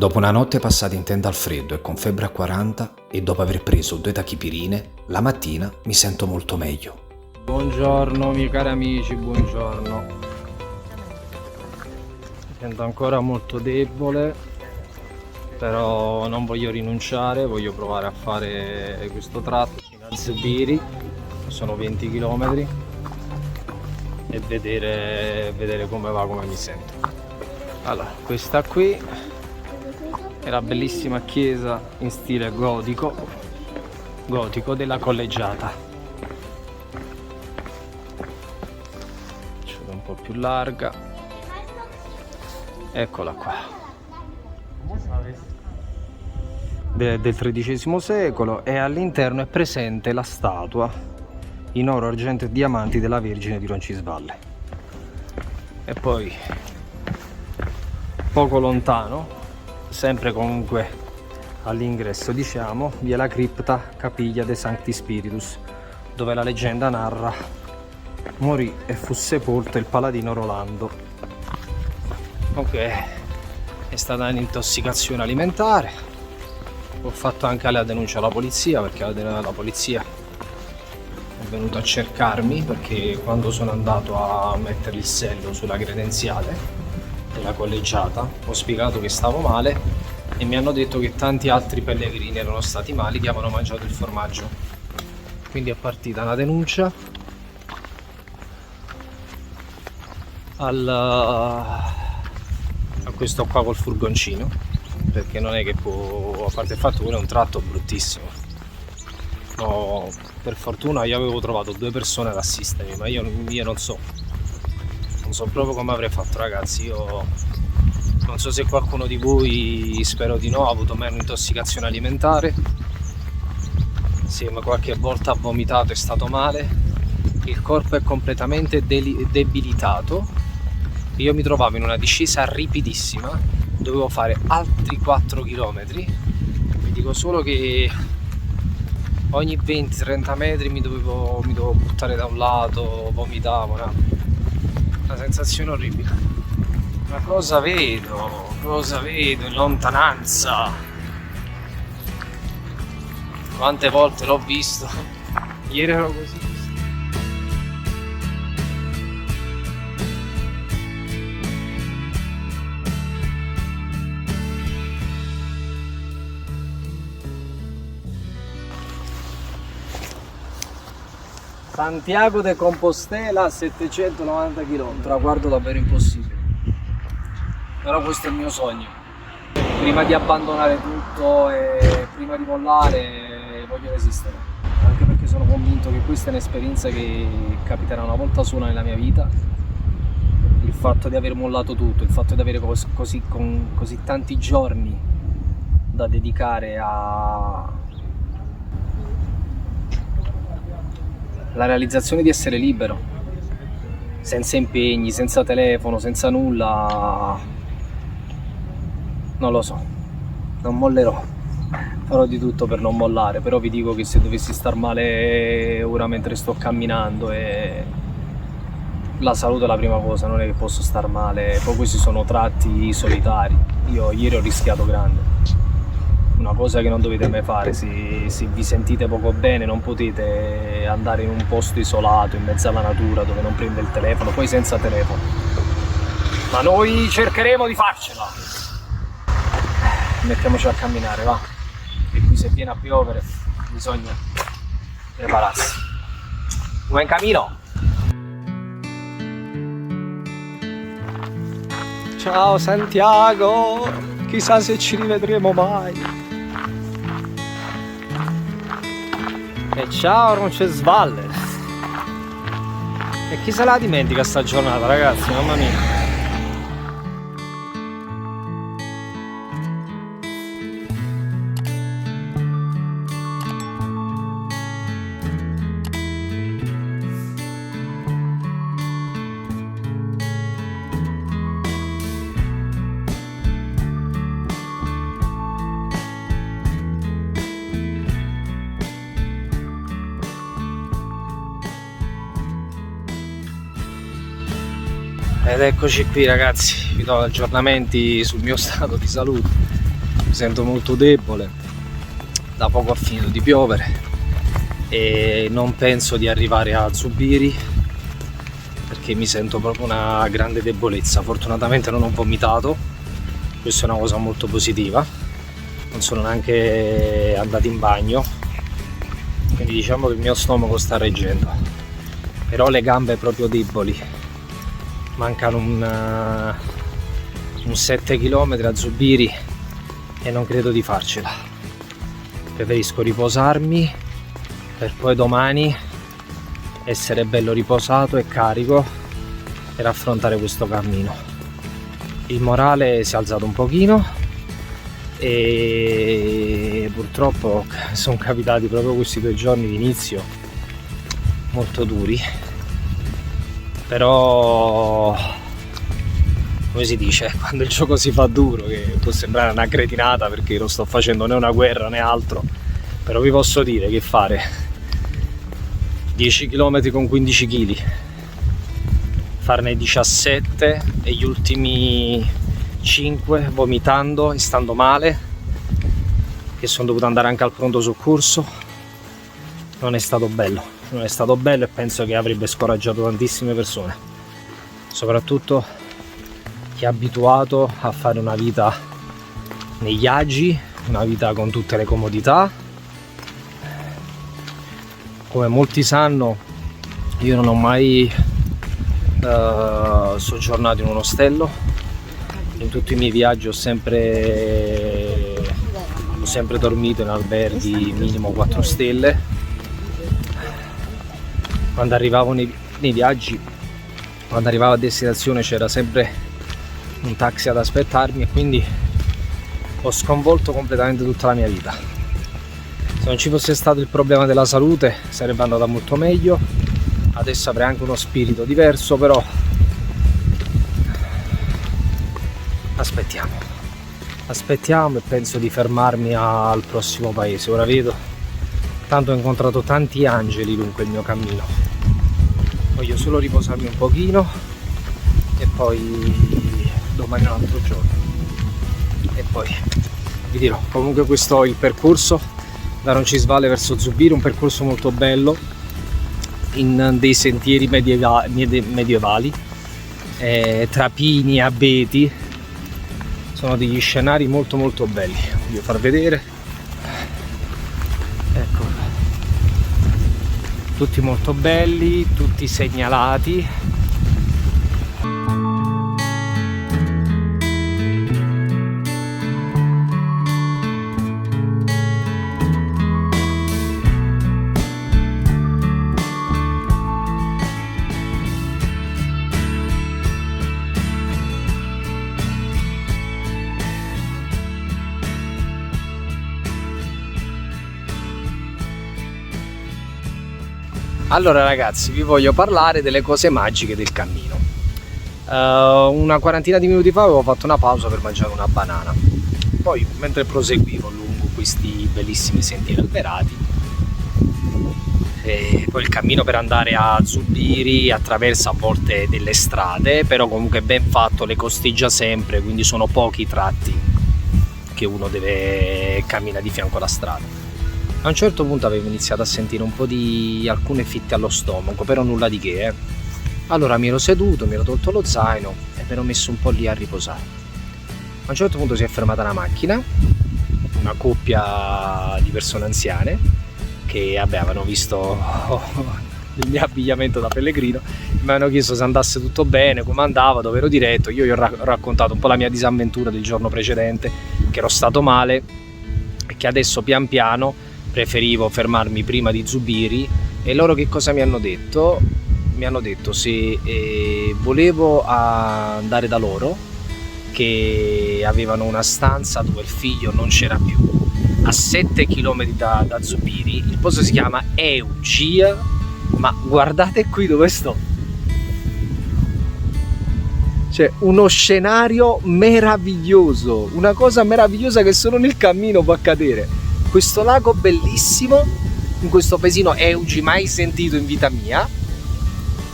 Dopo una notte passata in tenda al freddo e con febbre a 40 e dopo aver preso 2 tachipirine, la mattina mi sento molto meglio. Buongiorno miei cari amici, buongiorno. Mi sento ancora molto debole, però non voglio rinunciare, voglio provare a fare questo tratto fino a Zubiri, sono 20 km, e vedere come va, come mi sento. Allora, questa qui è la bellissima chiesa in stile gotico della Collegiata. Faccio un po' più larga. Eccola qua. Del XIII secolo, e all'interno è presente la statua in oro, argento e diamanti della Vergine di Roncisvalle. E poi poco lontano, sempre comunque all'ingresso diciamo, vi è la cripta Capiglia de Sancti Spiritus, dove la leggenda narra morì e fu sepolto il paladino Rolando. Ok, è stata un'intossicazione alimentare. Ho fatto anche la denuncia alla polizia, perché la polizia è venuta a cercarmi, perché quando sono andato a mettere il sello sulla credenziale della Collegiata ho spiegato che stavo male e mi hanno detto che tanti altri pellegrini erano stati mali, che avevano mangiato il formaggio. Quindi è partita una denuncia a questo qua col furgoncino, perché non è che può, a parte il fatto che quello è un tratto bruttissimo. No, per fortuna io avevo trovato 2 persone ad assistermi, ma io non so proprio come avrei fatto, ragazzi. Io non so se qualcuno di voi, spero di no, ha avuto mai un'intossicazione alimentare, se qualche volta ha vomitato, è stato male, il corpo è completamente debilitato. Io mi trovavo in una discesa ripidissima, dovevo fare altri 4 km. Vi dico solo che ogni 20-30 metri mi dovevo buttare da un lato, vomitavo, una sensazione orribile. Ma cosa vedo in lontananza? Quante volte l'ho visto? Ieri ero così. Santiago de Compostela a 790 km, traguardo davvero impossibile. Però questo è il mio sogno. Prima di abbandonare tutto e prima di mollare voglio resistere. Anche perché sono convinto che questa è un'esperienza che capiterà una volta sola nella mia vita. Il fatto di aver mollato tutto, il fatto di avere così tanti giorni da dedicare alla realizzazione di essere libero, senza impegni, senza telefono, senza nulla. Non lo so, non mollerò, farò di tutto per non mollare, però vi dico che se dovessi star male ora mentre sto camminando, e la salute è la prima cosa, non è che posso star male. Poi questi sono tratti solitari, io ieri ho rischiato grande, una cosa che non dovete mai fare. Se vi sentite poco bene non potete andare in un posto isolato in mezzo alla natura dove non prende il telefono, poi senza telefono, ma noi cercheremo di farcela. Mettiamoci a camminare, va, e qui se viene a piovere bisogna prepararsi. Buon cammino! Ciao Santiago, chissà se ci rivedremo mai. E ciao Roncisvalle. E chi se la dimentica sta giornata, ragazzi, mamma mia. Ed eccoci qui, ragazzi, vi do aggiornamenti sul mio stato di salute. mi sento molto debole, da poco ha finito di piovere e non penso di arrivare a Zubiri perché mi sento proprio una grande debolezza. Fortunatamente non ho vomitato, questa è una cosa molto positiva, non sono neanche andato in bagno, quindi diciamo che il mio stomaco sta reggendo, però le gambe proprio deboli, mancano un 7 km a Zubiri e non credo di farcela. Preferisco riposarmi per poi domani essere bello riposato e carico per affrontare questo cammino. Il morale si è alzato un pochino e purtroppo sono capitati proprio questi 2 giorni di inizio molto duri, però come si dice, quando il gioco si fa duro, che può sembrare una cretinata perché non sto facendo né una guerra né altro, però vi posso dire che fare 10 km con 15 kg, farne 17 e gli ultimi 5 vomitando e stando male, che sono dovuto andare anche al pronto soccorso, non è stato bello e penso che avrebbe scoraggiato tantissime persone, soprattutto chi è abituato a fare una vita negli agi, una vita con tutte le comodità. Come molti sanno, io non ho mai soggiornato in un ostello, in tutti i miei viaggi ho sempre dormito in alberghi minimo 4 stelle. Quando arrivavo nei viaggi, quando arrivavo a destinazione c'era sempre un taxi ad aspettarmi e quindi ho sconvolto completamente tutta la mia vita. Se non ci fosse stato il problema della salute sarebbe andata molto meglio, adesso avrei anche uno spirito diverso, però aspettiamo e penso di fermarmi al prossimo paese. Ora vedo, tanto ho incontrato tanti angeli lungo il mio cammino, voglio solo riposarmi un pochino e poi domani è un altro giorno e poi vi dirò. Comunque questo è il percorso da Roncisvalle verso Zubiri, un percorso molto bello in dei sentieri medievali, tra pini e abeti, sono degli scenari molto molto belli, voglio far vedere, ecco, tutti molto belli, tutti segnalati. Allora ragazzi, vi voglio parlare delle cose magiche del cammino. Una quarantina di minuti fa avevo fatto una pausa per mangiare una banana. Poi mentre proseguivo lungo questi bellissimi sentieri alberati, poi il cammino per andare a Zubiri attraversa a volte delle strade, però comunque ben fatto, le costeggia sempre, quindi sono pochi i tratti che uno deve camminare di fianco alla strada. A un certo punto avevo iniziato a sentire un po' di alcune fitte allo stomaco, però nulla di che. Allora mi ero seduto, mi ero tolto lo zaino e mi ero messo un po' lì a riposare. A un certo punto si è fermata la macchina, una coppia di persone anziane che avevano visto il mio abbigliamento da pellegrino, mi hanno chiesto se andasse tutto bene, come andava, dove ero diretto. Io gli ho raccontato un po' la mia disavventura del giorno precedente, che ero stato male e che adesso pian piano preferivo fermarmi prima di Zubiri. E loro che cosa mi hanno detto? Mi hanno detto se volevo andare da loro, che avevano una stanza dove il figlio non c'era più, a 7 km da Zubiri. Il posto si chiama Eugia, ma guardate qui dove sto, c'è uno scenario meraviglioso, una cosa meravigliosa che solo nel cammino può accadere. Questo lago bellissimo in questo paesino Eugi, mai sentito in vita mia,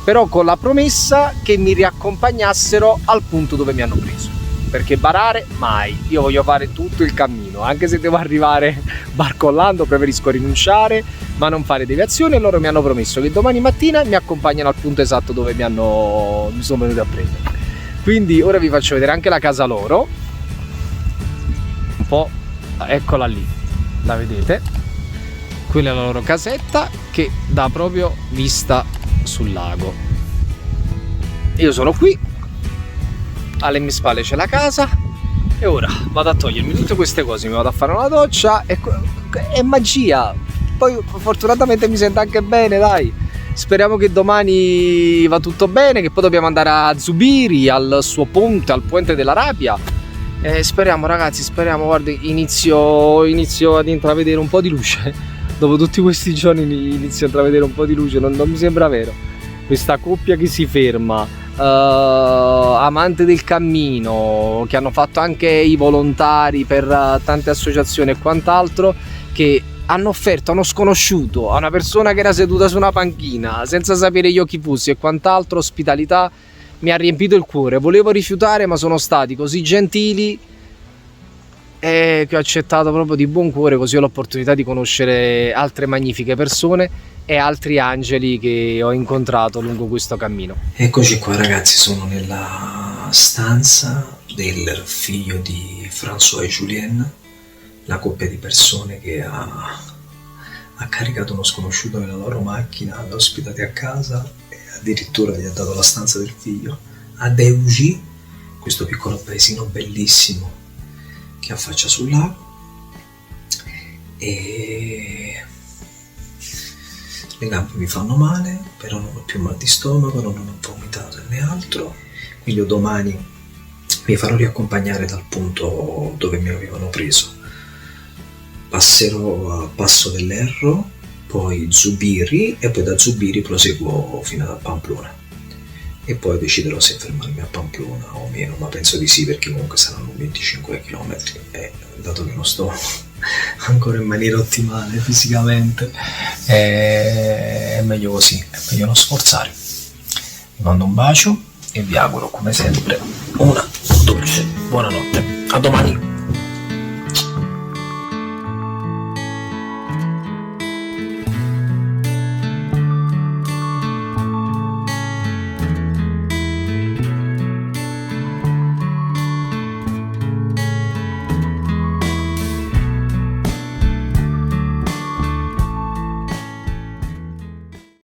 però con la promessa che mi riaccompagnassero al punto dove mi hanno preso. perché barare mai. Io voglio fare tutto il cammino, anche se devo arrivare barcollando preferisco rinunciare, ma non fare deviazioni, e loro mi hanno promesso che domani mattina mi accompagnano al punto esatto dove mi sono venuti a prendere. Quindi ora vi faccio vedere anche la casa loro, un po', eccola lì, la vedete? Quella è la loro casetta che dà proprio vista sul lago. Io sono qui, alle mie spalle c'è la casa e ora vado a togliermi tutte queste cose, mi vado a fare una doccia e è magia. Poi fortunatamente mi sento anche bene, dai. Speriamo che domani va tutto bene, che poi dobbiamo andare a Zubiri, al suo ponte, al Puente della Rabbia. Speriamo ragazzi, speriamo, guardi, inizio ad intravedere un po' di luce. Dopo tutti questi giorni inizio a intravedere un po' di luce, non mi sembra vero. Questa coppia che si ferma, amante del cammino, che hanno fatto anche i volontari per tante associazioni e quant'altro, che hanno offerto a uno sconosciuto, a una persona che era seduta su una panchina, senza sapere io chi fossi e quant'altro, ospitalità, mi ha riempito il cuore. Volevo rifiutare, ma sono stati così gentili e che ho accettato proprio di buon cuore, così ho l'opportunità di conoscere altre magnifiche persone e altri angeli che ho incontrato lungo questo cammino. Eccoci qua ragazzi, sono nella stanza del figlio di François e Julien, la coppia di persone che ha caricato uno sconosciuto nella loro macchina, l'ha ospitati a casa e addirittura gli ha dato la stanza del figlio a Deugy, questo piccolo paesino bellissimo che affaccia sul lago. E le gambe mi fanno male, però non ho più mal di stomaco, non ho vomitato né altro, quindi domani mi farò riaccompagnare dal punto dove mi avevano preso. Passerò a Passo dell'Erro, poi Zubiri e poi da Zubiri proseguo fino a Pamplona e poi deciderò se fermarmi a Pamplona o meno, ma penso di sì, perché comunque saranno 25 km e dato che non sto ancora in maniera ottimale fisicamente è meglio così, è meglio non sforzare. Vi mando un bacio e vi auguro come sempre una dolce buonanotte. A domani.